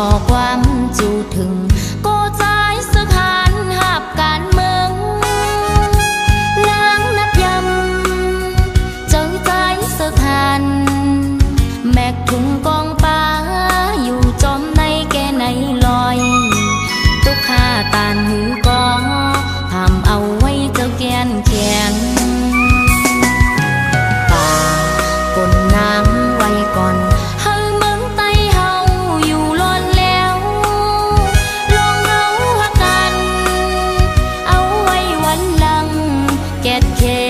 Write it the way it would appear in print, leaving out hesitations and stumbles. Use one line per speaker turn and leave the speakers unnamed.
อความจูถึงก็ใจสึกหันหับการเมืองนางนับยำเจอใจสึกหันแมกถุงกองป้าอยู่จอมในแกในลอยตุกข้าตานหือกอทำเอาไว้เจ้าแกนแข็งป่ากนนางไว้ก่อนเฮาเมืองไต้เฮาอยู่ล้นแล้วลองเฮาหักกันเอาไว้วันหลังแกดแข็